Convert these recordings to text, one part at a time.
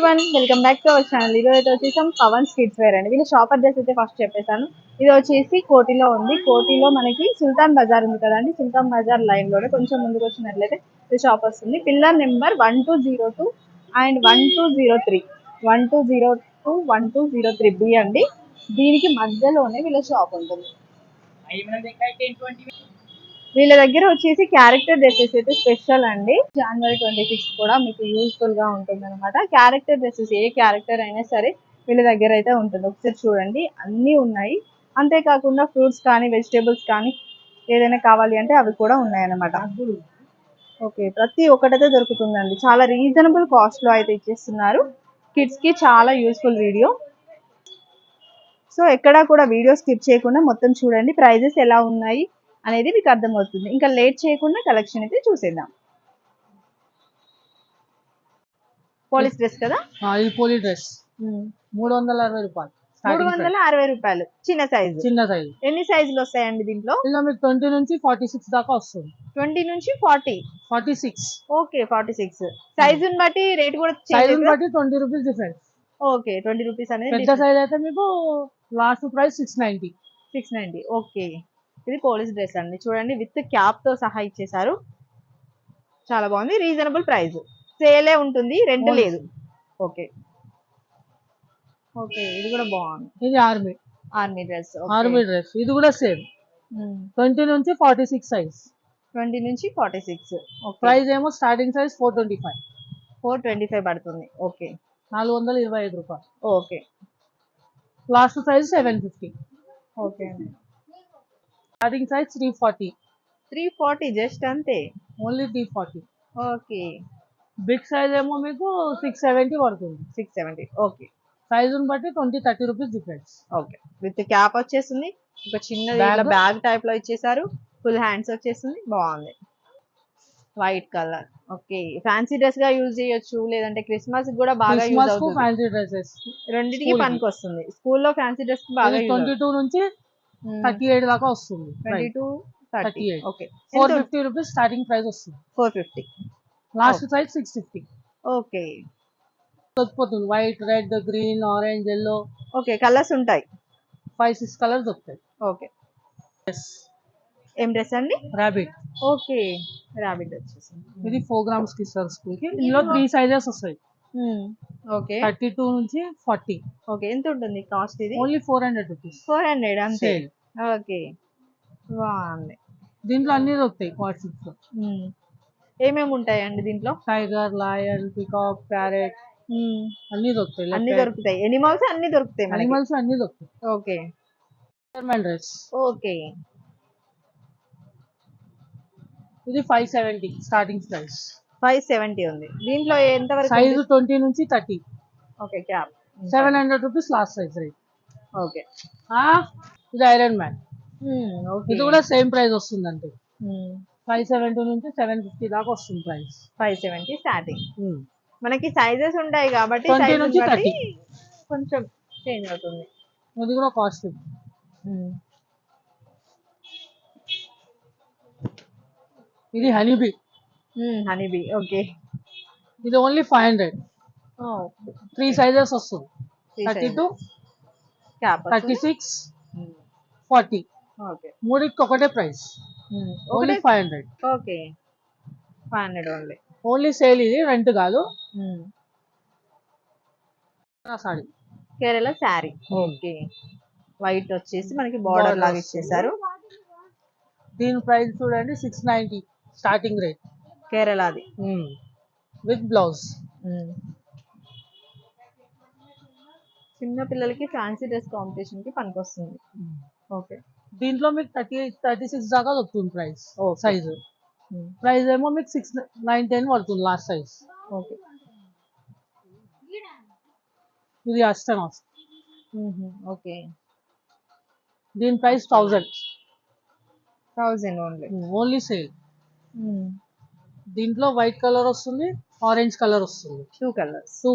Everyone, welcome back to our channel. ఈరోజు అయితే వచ్చేసాం పవన్ కిడ్స్ వేర్ అండి. వీళ్ళ షాప్ అడ్రస్ అయితే ఫస్ట్ చెప్పేసాను. ఇది వచ్చేసి కోటిలో ఉంది. కోటిలో మనకి సుల్తాన్ బజార్ ఉంది కదండి, సుల్తాన్ బజార్ లైన్ లోనే కొంచెం ముందుకు వచ్చినట్లయితే ఈ షాప్ వస్తుంది. పిల్లర్ నెంబర్ 1202 అండ్ 1203, 1202, 1203 బి అండి. దీనికి మధ్యలోనే వీళ్ళ షాప్ ఉంటుంది. వీళ్ళ దగ్గర వచ్చేసి క్యారెక్టర్ డ్రెస్సెస్ అయితే స్పెషల్ అండి. January 26 కూడా మీకు యూస్ఫుల్ గా ఉంటుంది అనమాట. క్యారెక్టర్ డ్రెస్సెస్ ఏ క్యారెక్టర్ అయినా సరే వీళ్ళ దగ్గర అయితే ఉంటుంది. ఒకసారి చూడండి, అన్నీ ఉన్నాయి. అంతేకాకుండా ఫ్రూట్స్ కానీ వెజిటేబుల్స్ కానీ ఏదైనా కావాలి అంటే అవి కూడా ఉన్నాయి అనమాట. ఓకే, ప్రతి ఒక్కటైతే దొరుకుతుందండి. చాలా రీజనబుల్ కాస్ట్ లో అయితే ఇచ్చేస్తున్నారు. కిడ్స్ కి చాలా యూస్ఫుల్ వీడియో. సో ఎక్కడా కూడా వీడియో స్కిప్ చేయకుండా మొత్తం చూడండి, ప్రైజెస్ ఎలా ఉన్నాయి అనేది మీకు అర్థమవుతుంది. ఇంకా లేట్ చేయకుండా కలెక్షన్ అయితే చూసేద్దాం. పోలీస్ డ్రెస్ కదా, ఇది పోలీ డ్రెస్ 360 రూపాయలు. 360 రూపాయలు. చిన్న సైజు. ఎన్ని సైజులు వస్తాయండి దీంట్లో? ఇలా మీకు 20 నుంచి 46 దాకా వస్తుంది. 20 నుంచి 40, 46. ఓకే 46. సైజుని బట్టి రేట్ కూడా సైజుని బట్టి 20 రూపీస్ డిఫరెన్స్. ఓకే, 20 రూపీస్ అనేది. పెద్ద సైజ్ అయితే మీకు లాస్ట్ ప్రైస్ 690. 690. ఓకే, ఇది పోలీస్ డ్రెస్ అండి. చూడండి, విత్ క్యాప్ తో సహా ఇచ్చేసారు. చాలా బాగుంది, రీజనబుల్ ప్రైస్. సేలే ఉంటుంది, రెంట్ లేదు. ఓకే ఓకే, ఇది కూడా బాగుంది. ఇది ఆర్మీ డ్రెస్. ఇది కూడా సేమ్ 20 నుంచి 46 సైజ్. 20 నుంచి 46. ప్రైస్ ఏమో స్టార్టింగ్ సైజ్ 425. 425 పడుతుంది. ఓకే, 425 రూపాయలు. Okay. Last size 750. Okay, starting size 340. 340 just అంతే, ఓన్లీ 340. ఓకే. బిగ్ సైజ్ ఏమో మీకు 670 పడుతుంది. 670. ఓకే. సైజుని బట్టి 20-30 rupees difference. Okay, with cap వచ్చేస్తుంది. ఒక చిన్నది బ్యాగ్ టైప్ లో ఇచ్చేసారు. ఫుల్ హ్యాండ్స్ వచ్చేస్తుంది, బాగుంది. White colour. Okay, fancy dress గా యూజ్ చేయొచ్చు, లేదంటే క్రిస్మస్ కూడా బాగా యూజ్ అవుతుంది. ఫ్యాన్సీ డ్రెస్సెస్ రెండింటికి పనికి వస్తుంది. స్కూల్లో ఫ్యాన్సీ డ్రెస్ బాగా 22 నుంచి 38 దాకా వస్తుంది. 22, 38. ఓకే, 450 రూపీస్ స్టార్టింగ్ ప్రైస్ వస్తుంది. 450. Last price 650. ఓకే, దొరికిపోతుంది. White, red, green, orange, yellow. Okay, colours ఉంటాయి. 5-6 కలర్స్ దొరుకుతాయి. ఓకే. ఏం డ్రెస్ అండి? రాబిట్. ఓకే, రాబిట్ వచ్చేసింది. ఇది 4 grams కి ఇస్తారు స్కూల్ కి. ఇందులో 3 సైజెస్ వస్తాయి. ఓకే, 32 నుంచి 40. ఓకే. ఎంత ఉంటుంది కాస్ట్ ఇది? Only 400 rupees. 400 అంతే. ఓకే, బాగుంది. దీంట్లో అన్ని దొరుకుతాయి. క్వార్ట్స్ లో ఏమేమి ఉంటాయండి దీంట్లో? టైగర్, లయన్, పికాక్, ప్యారెట్ అన్ని దొరుకుతాయి. అన్ని దొరుకుతాయి. ఎనిమల్స్ అన్ని దొరుకుతాయి. అనిమల్స్ అన్ని దొరుకుతాయి. Okay, dress. ఓకే. ఇది 570 స్టార్టింగ్ ప్రైస్. 570 ఉంది. దీంట్లో ఎంత వరకు? సైజ్ 20 నుంచి 30. Okay, cap 700 rupees last size rate. Okay. ఇది ఐరన్ మ్యాన్. ఇది కూడా సేమ్ ప్రైస్ వస్తుంది. అంటే 570 నుంచి 750 దాకా వస్తుంది ప్రైస్. 570 స్టార్టింగ్. మనకి సైజెస్ ఉంటాయి కాబట్టి 20 నుంచి 30 కొంచెం చేంజ్ అవుతుంది. ఇది కూడా కాస్ట్. ఇది హనీబీ. హనీబీ. ఓకే, ఇది ఓన్లీ 500. 3 సైజెస్ వస్తుంది. 32, 36, 40. ఓకే, మూడింటికి ఒకటే price. Only 500. Okay, 500 only. Only sale. ఇది రెంట్ కాదు. Sorry, Kerala sari. Okay, white వచ్చేసి మనకి బార్డర్ లాగా ఇచ్చేసారు. దీని ప్రైస్ చూడండి 690 స్టార్టింగ్ రేట్. కేరళది విత్ బ్లౌజ్. చిన్న పిల్లలకి ఫ్యాన్సీ డ్రెస్ కాంపిటీషన్ కి పనికొస్తుంది. ఓకే, దీంట్లో మీకు 36 దాకా దొరుకుతుంది ప్రైస్. సైజు ప్రైస్ ఏమో మీకు 690 పడుతుంది లాస్ట్ సైజ్. ఓకే, ఇది అస్టనాస్. ఓకే, దీని ప్రైస్ 1000 ఓన్లీ. Only sale. దీంట్లో వైట్ కలర్ వస్తుంది, ఆరెంజ్ కలర్ వస్తుంది. 2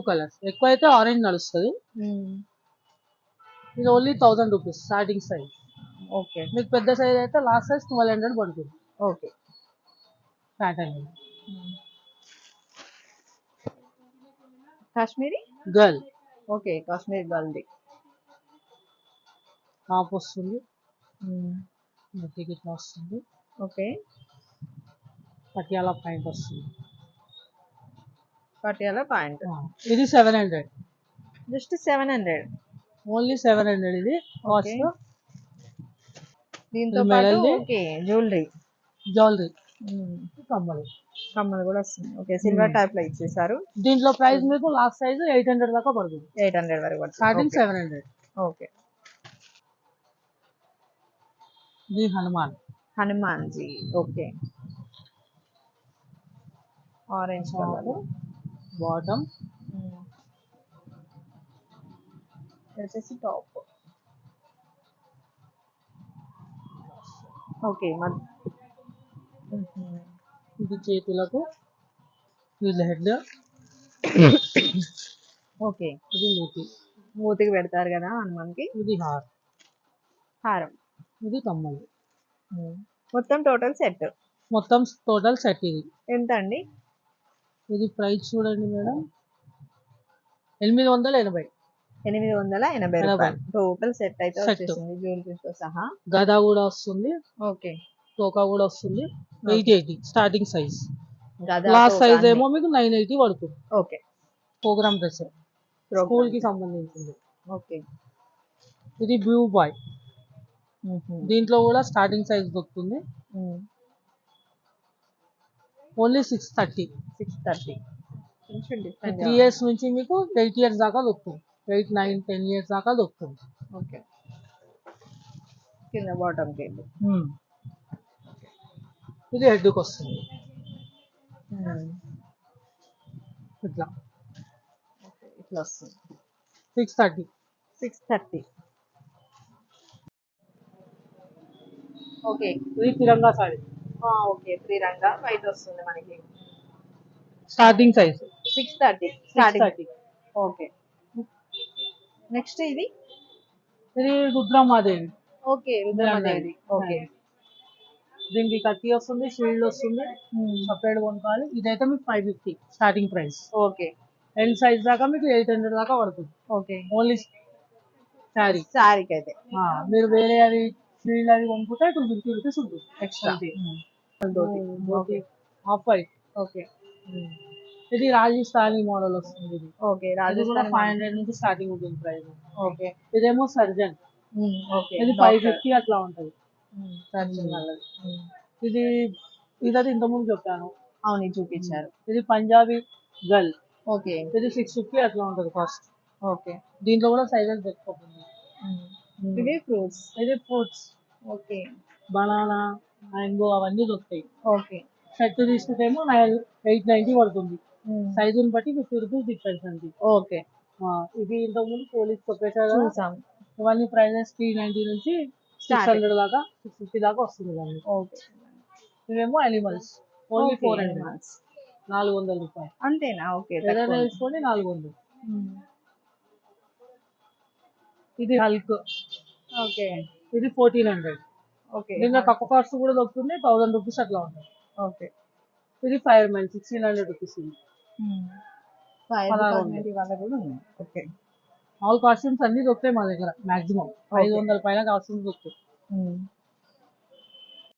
కలర్స్. ఎక్కువ అయితే ఆరెంజ్ నడుస్తుంది. ఇది only 1000 rupees starting size. Okay, మీకు పెద్ద సైజ్ అయితే లాస్ట్ సైజ్ 1200 పడుతుంది. Okay, pattern Kashmiri girl okay, Kashmiri గల్ది. టాప్ వస్తుంది, నెక్కి ఇట్లా వస్తుంది, ఓకే, పటియాలా ప్యాంట్ వస్తుంది. పటియాలా ప్యాంట్. ఇది 700, జస్ట్ 700. ఓన్లీ 700 ఇది ఓకే, కాస్ట్. దీంతో ఇది పాటు మెడల్ది ఓకే జ్యువెలరీ, జ్యువెలరీ, కమ్మలు. కమ్మలు కూడా వస్తుంది. ఓకే, సిల్వర్ టైప్ లో ఇచ్చేసారు. దీంట్లో ప్రైస్ మీకు లాస్ట్ సైజ్ 800 దాకా పడుతుంది, 800 వరకు పడుతుంది. స్టార్టింగ్ 700. ఓకే, ఇది Hanuman Hanuman ji. Okay, orange colour. Bottom, వచ్చేసి టాప్. ఓకే, ఇది చేతులకు, ఇది హెడ్, ఓకే, ఇది మూతి, మూతికి పెడతారు కదా హనుమాన్కి. ఇది హారం. ఇది కమ్మలు. మొత్తం టోటల్ సెట్ మొత్తం టోటల్ సెట్ ఇది. ఎంత అండి? ఇది ప్రైస్ చూడండి మేడం, 880. 880 రూపాయలు టోటల్ సెట్ అయితే వచ్చేసింది, జ్యువెలరీతో సహా. గదా కూడా వస్తుంది, ఓకే, తోకా కూడా వస్తుంది. 880 స్టార్టింగ్ సైజ్. గదా లాస్ట్ సైజ్ తోకా ఏమో మీకు 980 పడుతుంది. ఓకే, ప్రోగ్రామ్ డ్రెస్, స్కూల్ కి సంబంధించింది. ఓకే, ఇది బ్లూ బాయ్, దీంట్లో కూడా స్టార్టింగ్ సైజ్ దొరుకుతుంది, ఓన్లీ 630. 630. 3 ఇయర్స్ నుంచి మీకు 8 ఇయర్స్ దాకా దొరుకుతుంది, 8, 9, 10 ఇయర్స్ దాకా దొరుకుతుంది. ఓకే, కింద బాటమ్ కి. ఇది హెడ్కి వస్తుంది ఇట్లా, ఇట్లా వస్తుంది. 630. 630. ఓకే, ఇది తిరంగా సారీ. ఓకే, త్రిరంగా వైట్ వస్తుంది మనకి. Starting size 630. 630. ఓకే, నెక్స్ట్ ఇది రుద్రమాదేవి. ఓకే, రుద్రమాదేవి. ఓకే, దీనికి కత్తి వస్తుంది, షీల్డ్ వస్తుంది, సపరేట్ కొనుక్కోవాలి. ఇదైతే మీకు 550 starting price. Okay, L size దాకా మీకు 800 దాకా పడుతుంది. ఓకే, ఓన్లీ శారీకి అయితే. మీరు వేరే అవి షీల్డ్ అవి కొనుక్కుంటే 250 రూపీస్ ఉంటుంది ఎక్స్ట్రా. Half white. ఓకే, ఇది రాజస్థానీ మోడల్ వస్తుంది. ఇది ఓకే, ఇది కూడా 500 నుంచి స్టార్టింగ్ ఉంటుంది ప్రైస్. ఓకే, ఇదేమో సర్జన్, ఓకే, ఇది 550 అట్లా ఉంటుంది. ఇది ఇదైతే ఇంతకుముందు చెప్పాను. అవును, చూపించారు. ఇది పంజాబీ గర్ల్. ఓకే, ఇది 650 అట్లా ఉంటుంది కాస్ట్. ఓకే, దీంట్లో కూడా సైజెస్ దొరుకుతుంది. ఇది ఫ్రూట్స్. ఇది ఫ్రూట్స్, ఓకే, బనానా, మ్యాంగో అవన్నీ దొరుకుతాయి. ఓకే, షర్ట్ తీసుకుంటేమో 890 పడుతుంది. సైజుని బట్టి 50 రూపీస్ డిఫరెన్స్ అండి. ఓకే, ఇది ఇంతకుముందు పోలీస్ చెప్పేసారు, చూసాం. ఇవన్నీ ప్రైజెస్ 390 నుంచి 600 దాకా 650 దాకా వస్తుంది దాన్ని. ఓకే, ఇవేమో అనిమల్స్, ఓన్లీ 400. 400 రూపాయలు అంతేనా? ఓకే, ఏదైనా తీసుకోండి 400. ఇది హల్క్. ఓకే, ఇది 1400. ఓకే, దీంట్లో తక్కువ కాస్ట్ కూడా దొరుకుతుంది, 1000 రూపీస్ అట్లా ఉంటుంది. ఓకే, ఇది ఫైర్ మ్యాన్ 1600 రూపీస్. ఇది 500 వాళ్ళ కూడా ఉన్నాయి. ఓకే, ఆల్ కాస్ట్యూమ్స్ అన్ని దొరుకుతాయి మా దగ్గర, మాక్సిమం 500 పైన కాస్ట్యూమ్స్ దొరుకుతాయి.